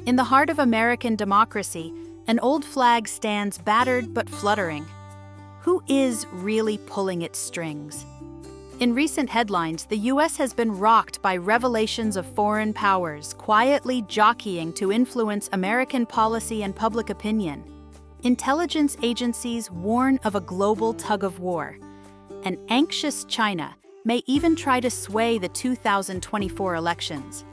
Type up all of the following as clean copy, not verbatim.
In the heart of American democracy, an old flag stands battered but fluttering. Who is really pulling its strings? In recent headlines, the U.S. has been rocked by revelations of foreign powers quietly jockeying to influence American policy and public opinion. Intelligence agencies warn of a global tug-of-war. An anxious China may even try to sway the 2024 elections.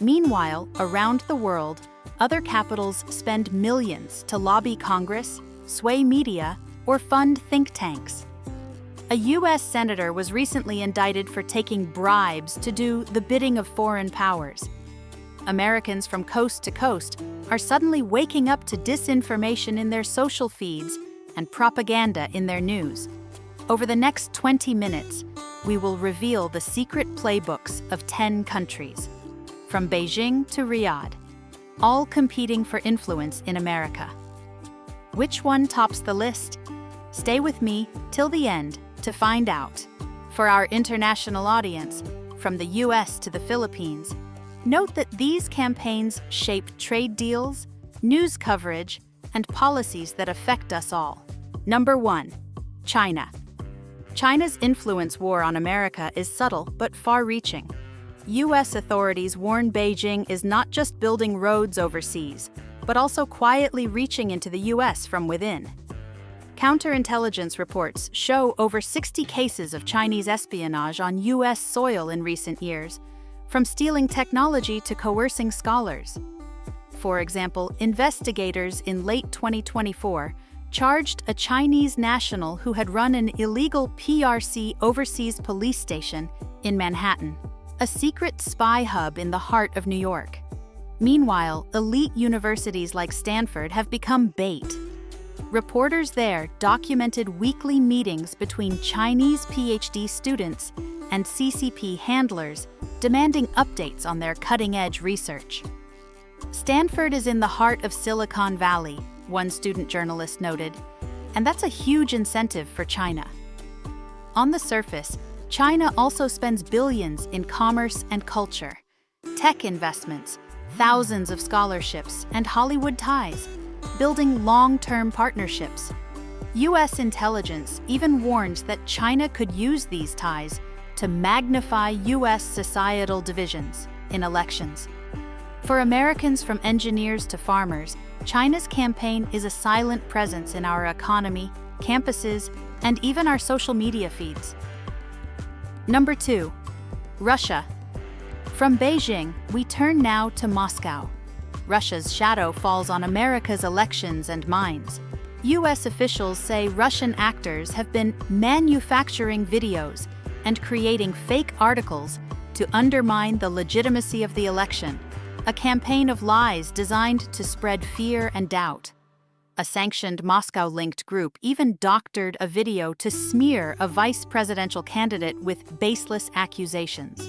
Meanwhile, around the world, other capitals spend millions to lobby Congress, sway media, or fund think tanks. A U.S. senator was recently indicted for taking bribes to do the bidding of foreign powers. Americans from coast to coast are suddenly waking up to disinformation in their social feeds and propaganda in their news. Over the next 20 minutes, we will reveal the secret playbooks of 10 countries, from Beijing to Riyadh, all competing for influence in America. Which one tops the list? Stay with me till the end to find out. For our international audience, from the US to the Philippines, note that these campaigns shape trade deals, news coverage, and policies that affect us all. Number 1. China. China's influence war on America is subtle but far-reaching. U.S. authorities warn Beijing is not just building roads overseas, but also quietly reaching into the U.S. from within. Counterintelligence reports show over 60 cases of Chinese espionage on U.S. soil in recent years, from stealing technology to coercing scholars. For example, investigators in late 2024 charged a Chinese national who had run an illegal PRC overseas police station in Manhattan, a secret spy hub in the heart of New York. Meanwhile, elite universities like Stanford have become bait. Reporters there documented weekly meetings between Chinese PhD students and CCP handlers demanding updates on their cutting-edge research. Stanford is in the heart of Silicon Valley, one student journalist noted, and that's a huge incentive for China. On the surface, China also spends billions in commerce and culture, tech investments, thousands of scholarships, and Hollywood ties, building long-term partnerships. U.S. intelligence even warned that China could use these ties to magnify U.S. societal divisions in elections. For Americans from engineers to farmers, China's campaign is a silent presence in our economy, campuses, and even our social media feeds. Number 2. Russia. From Beijing, we turn now to Moscow. Russia's shadow falls on America's elections and minds. U.S. officials say Russian actors have been manufacturing videos and creating fake articles to undermine the legitimacy of the election, a campaign of lies designed to spread fear and doubt. A sanctioned Moscow-linked group even doctored a video to smear a vice presidential candidate with baseless accusations.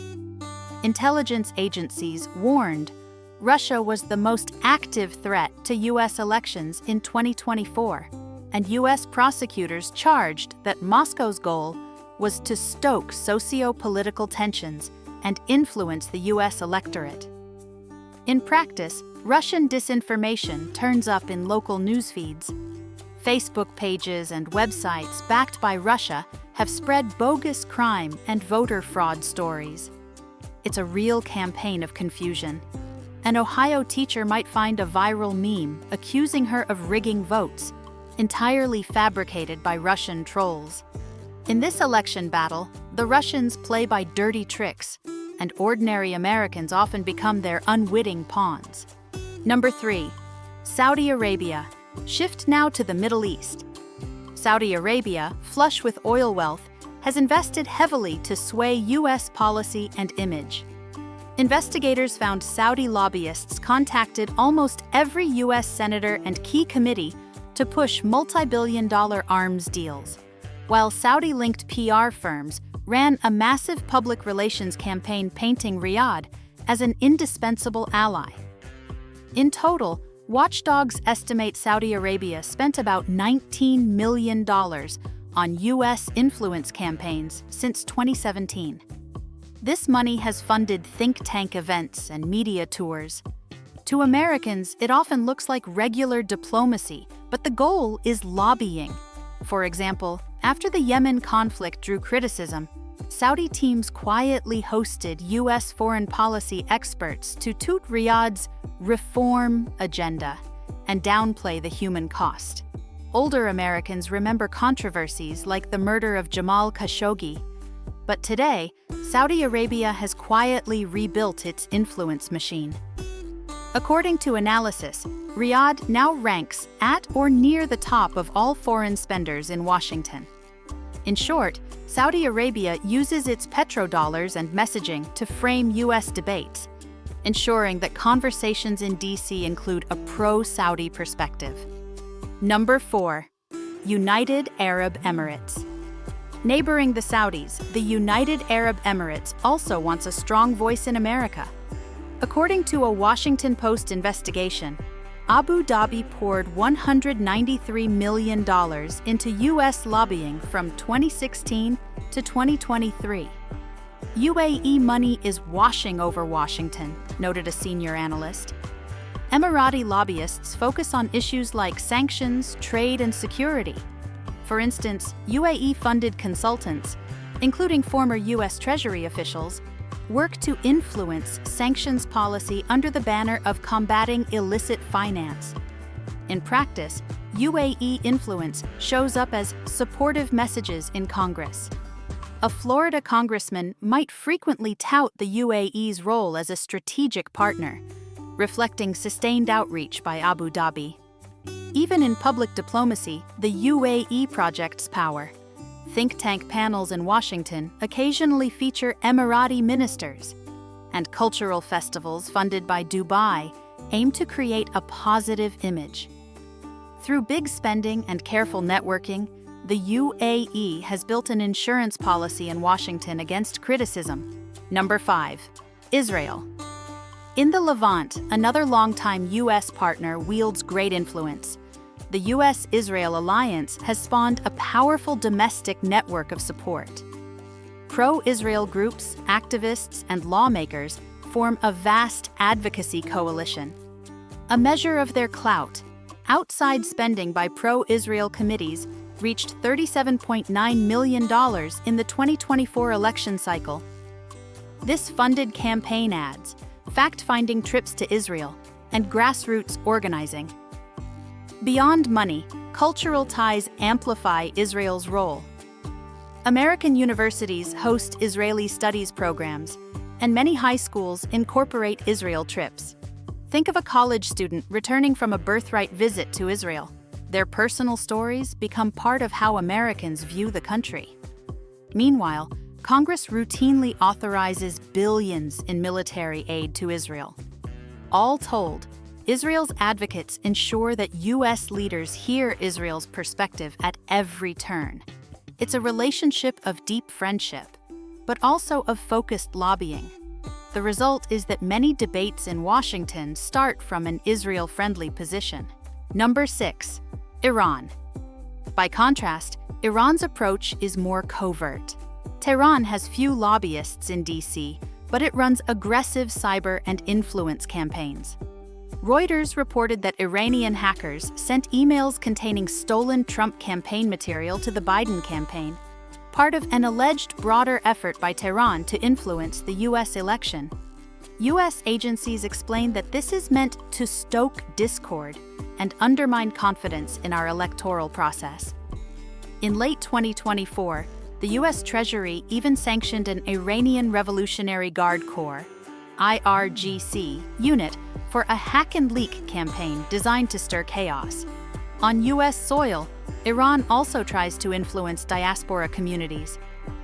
Intelligence agencies warned Russia was the most active threat to U.S. elections in 2024, and U.S. prosecutors charged that Moscow's goal was to stoke socio-political tensions and influence the U.S. electorate. In practice, Russian disinformation turns up in local news feeds. Facebook pages and websites backed by Russia have spread bogus crime and voter fraud stories. It's a real campaign of confusion. An Ohio teacher might find a viral meme accusing her of rigging votes, entirely fabricated by Russian trolls. In this election battle, the Russians play by dirty tricks, and ordinary Americans often become their unwitting pawns. Number 3. Saudi Arabia. Shift now to the Middle East. Saudi Arabia, flush with oil wealth, has invested heavily to sway U.S. policy and image. Investigators found Saudi lobbyists contacted almost every U.S. senator and key committee to push multi-billion-dollar arms deals, while Saudi-linked PR firms ran a massive public relations campaign painting Riyadh as an indispensable ally. In total, watchdogs estimate Saudi Arabia spent about $19 million on U.S. influence campaigns since 2017. This money has funded think tank events and media tours. To Americans, it often looks like regular diplomacy, but the goal is lobbying. For example, after the Yemen conflict drew criticism, Saudi teams quietly hosted U.S. foreign policy experts to toot Riyadh's reform agenda and downplay the human cost. Older Americans remember controversies like the murder of Jamal Khashoggi, but today, Saudi Arabia has quietly rebuilt its influence machine. According to analysis, Riyadh now ranks at or near the top of all foreign spenders in Washington. In short, Saudi Arabia uses its petrodollars and messaging to frame U.S. debates, ensuring that conversations in D.C. include a pro-Saudi perspective. Number 4. United Arab Emirates. Neighboring the Saudis, the United Arab Emirates also wants a strong voice in America. According to a Washington Post investigation, Abu Dhabi poured $193 million into U.S. lobbying from 2016 to 2023. UAE money is washing over Washington, noted a senior analyst. Emirati lobbyists focus on issues like sanctions, trade, and security. For instance, UAE-funded consultants, including former U.S. Treasury officials, work to influence sanctions policy under the banner of combating illicit finance. In practice, UAE influence shows up as supportive messages in Congress. A Florida congressman might frequently tout the UAE's role as a strategic partner, reflecting sustained outreach by Abu Dhabi. Even in public diplomacy, the UAE projects power. Think tank panels in Washington occasionally feature Emirati ministers, and cultural festivals funded by Dubai aim to create a positive image. Through big spending and careful networking, the UAE has built an insurance policy in Washington against criticism. Number 5. Israel. In the Levant, another longtime U.S. partner wields great influence. The U.S.-Israel alliance has spawned a powerful domestic network of support. Pro-Israel groups, activists, and lawmakers form a vast advocacy coalition. A measure of their clout, outside spending by pro-Israel committees reached $37.9 million in the 2024 election cycle. This funded campaign ads, fact-finding trips to Israel, and grassroots organizing. Beyond money, cultural ties amplify Israel's role. American universities host Israeli studies programs, and many high schools incorporate Israel trips. Think of a college student returning from a birthright visit to Israel. Their personal stories become part of how Americans view the country. Meanwhile, Congress routinely authorizes billions in military aid to Israel. All told, Israel's advocates ensure that U.S. leaders hear Israel's perspective at every turn. It's a relationship of deep friendship, but also of focused lobbying. The result is that many debates in Washington start from an Israel-friendly position. Number 6. Iran. By contrast, Iran's approach is more covert. Tehran has few lobbyists in D.C., but it runs aggressive cyber and influence campaigns. Reuters reported that Iranian hackers sent emails containing stolen Trump campaign material to the Biden campaign, part of an alleged broader effort by Tehran to influence the U.S. election. U.S. agencies explained that this is meant to stoke discord and undermine confidence in our electoral process. In late 2024, the U.S. Treasury even sanctioned an Iranian Revolutionary Guard Corps (IRGC) unit for a hack and leak campaign designed to stir chaos. On U.S. soil, Iran also tries to influence diaspora communities.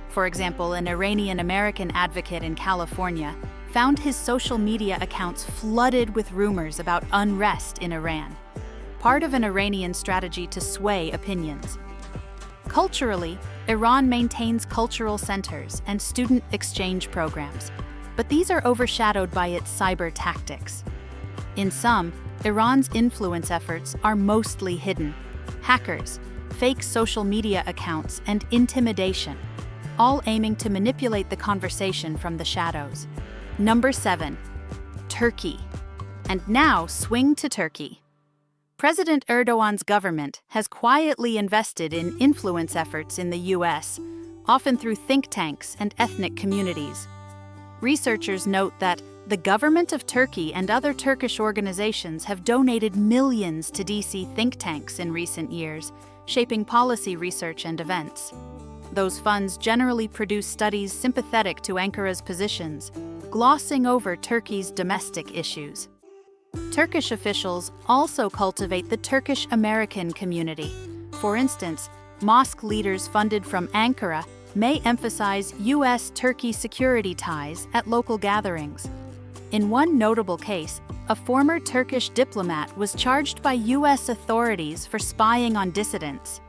For example, an Iranian-American advocate in California found his social media accounts flooded with rumors about unrest in Iran, part of an Iranian strategy to sway opinions. Culturally, Iran maintains cultural centers and student exchange programs, but these are overshadowed by its cyber tactics. In sum, Iran's influence efforts are mostly hidden. Hackers, fake social media accounts, and intimidation, all aiming to manipulate the conversation from the shadows. Number 7. Turkey. And now swing to Turkey. President Erdogan's government has quietly invested in influence efforts in the US, often through think tanks and ethnic communities. Researchers note that the government of Turkey and other Turkish organizations have donated millions to DC think tanks in recent years, shaping policy research and events. Those funds generally produce studies sympathetic to Ankara's positions, glossing over Turkey's domestic issues. Turkish officials also cultivate the Turkish-American community. For instance, mosque leaders funded from Ankara may emphasize US-Turkey security ties at local gatherings. In one notable case, a former Turkish diplomat was charged by US authorities for spying on dissidents.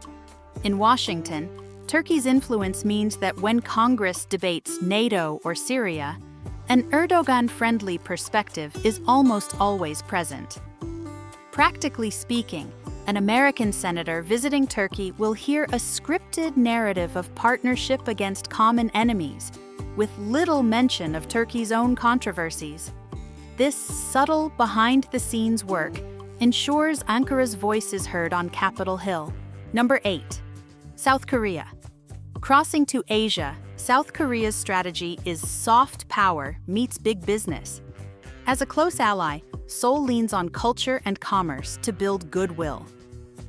In Washington, Turkey's influence means that when Congress debates NATO or Syria, an Erdogan-friendly perspective is almost always present. Practically speaking, an American senator visiting Turkey will hear a scripted narrative of partnership against common enemies, with little mention of Turkey's own controversies. This subtle, behind-the-scenes work ensures Ankara's voice is heard on Capitol Hill. Number 8. South Korea. Crossing to Asia, South Korea's strategy is soft power meets big business. As a close ally, Seoul leans on culture and commerce to build goodwill.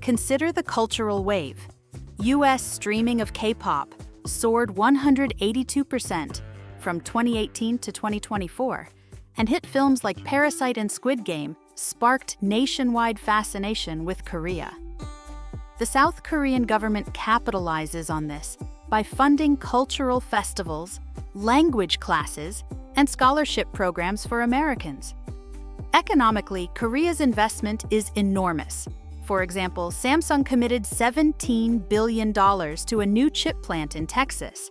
Consider the cultural wave. US streaming of K-pop soared 182% from 2018 to 2024, and hit films like Parasite and Squid Game sparked nationwide fascination with Korea. The South Korean government capitalizes on this by funding cultural festivals, language classes, and scholarship programs for Americans. Economically, Korea's investment is enormous. For example, Samsung committed $17 billion to a new chip plant in Texas,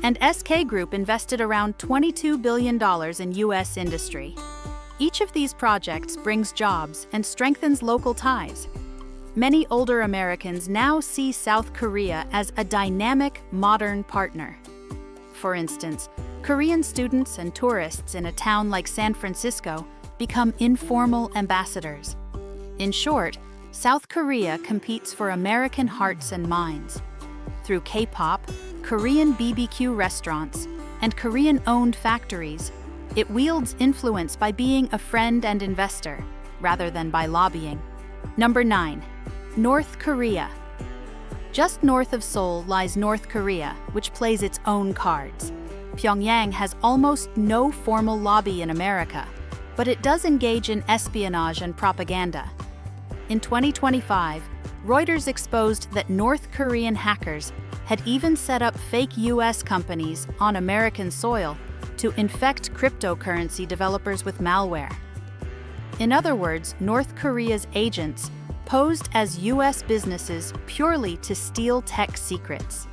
and SK Group invested around $22 billion in US industry. Each of these projects brings jobs and strengthens local ties. Many older Americans now see South Korea as a dynamic, modern partner. For instance, Korean students and tourists in a town like San Francisco become informal ambassadors. In short, South Korea competes for American hearts and minds. Through K-pop, Korean BBQ restaurants, and Korean-owned factories, it wields influence by being a friend and investor, rather than by lobbying. Number 9. North Korea. Just north of Seoul lies North Korea, which plays its own cards. Pyongyang has almost no formal lobby in America, but it does engage in espionage and propaganda. In 2025, Reuters exposed that North Korean hackers had even set up fake US companies on American soil to infect cryptocurrency developers with malware. In other words, North Korea's agents posed as US businesses purely to steal tech secrets.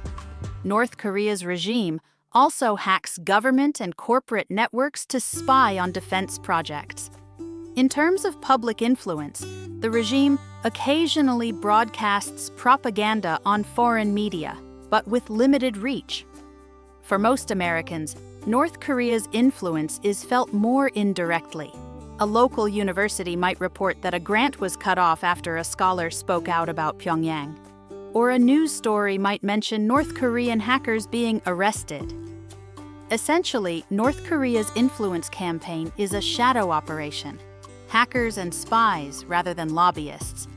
North Korea's regime also hacks government and corporate networks to spy on defense projects. In terms of public influence, the regime occasionally broadcasts propaganda on foreign media, but with limited reach. For most Americans, North Korea's influence is felt more indirectly. A local university might report that a grant was cut off after a scholar spoke out about Pyongyang. Or a news story might mention North Korean hackers being arrested. Essentially, North Korea's influence campaign is a shadow operation. Hackers and spies rather than lobbyists.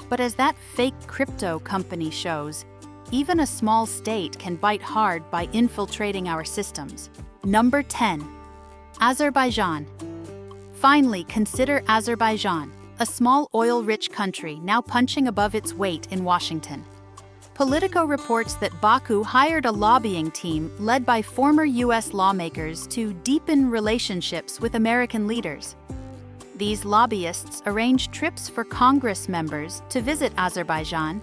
But as that fake crypto company shows, even a small state can bite hard by infiltrating our systems. Number 10. Azerbaijan. Finally, consider Azerbaijan, a small oil-rich country now punching above its weight in Washington. Politico reports that Baku hired a lobbying team led by former US lawmakers to deepen relationships with American leaders. These lobbyists arrange trips for Congress members to visit Azerbaijan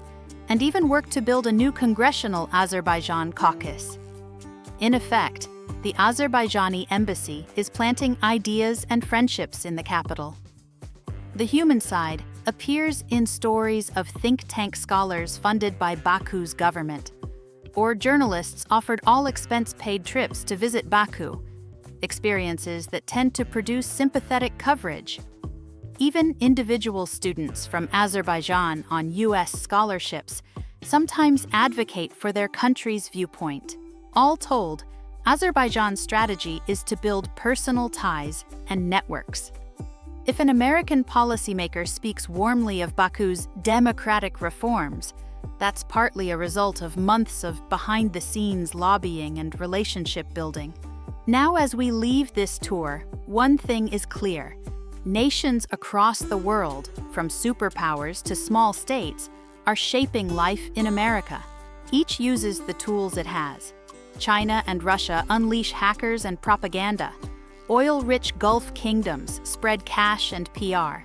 and even work to build a new congressional Azerbaijan caucus. In effect, the Azerbaijani embassy is planting ideas and friendships in the capital. The human side appears in stories of think tank scholars funded by Baku's government, or journalists offered all-expense-paid trips to visit Baku, experiences that tend to produce sympathetic coverage. Even individual students from Azerbaijan on US scholarships sometimes advocate for their country's viewpoint. All told, Azerbaijan's strategy is to build personal ties and networks. If an American policymaker speaks warmly of Baku's democratic reforms, that's partly a result of months of behind-the-scenes lobbying and relationship building. Now, as we leave this tour, one thing is clear. Nations across the world, from superpowers to small states, are shaping life in America. Each uses the tools it has. China and Russia unleash hackers and propaganda. Oil-rich Gulf kingdoms spread cash and PR.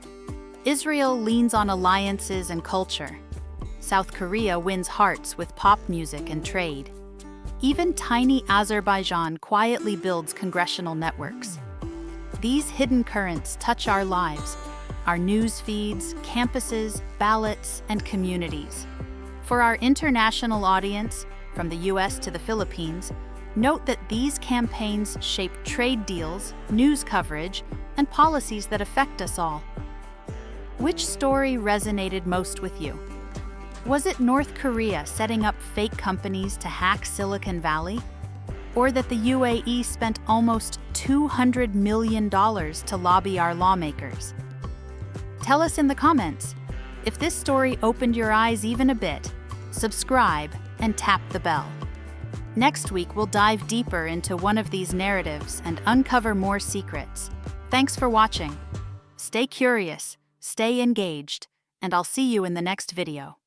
Israel leans on alliances and culture. South Korea wins hearts with pop music and trade. Even tiny Azerbaijan quietly builds congressional networks. These hidden currents touch our lives, our news feeds, campuses, ballots, and communities. For our international audience, from the US to the Philippines, note that these campaigns shape trade deals, news coverage, and policies that affect us all. Which story resonated most with you? Was it North Korea setting up fake companies to hack Silicon Valley? Or that the UAE spent almost $200 million to lobby our lawmakers? Tell us in the comments. If this story opened your eyes even a bit, subscribe and tap the bell. Next week, we'll dive deeper into one of these narratives and uncover more secrets. Thanks for watching. Stay curious, stay engaged, and I'll see you in the next video.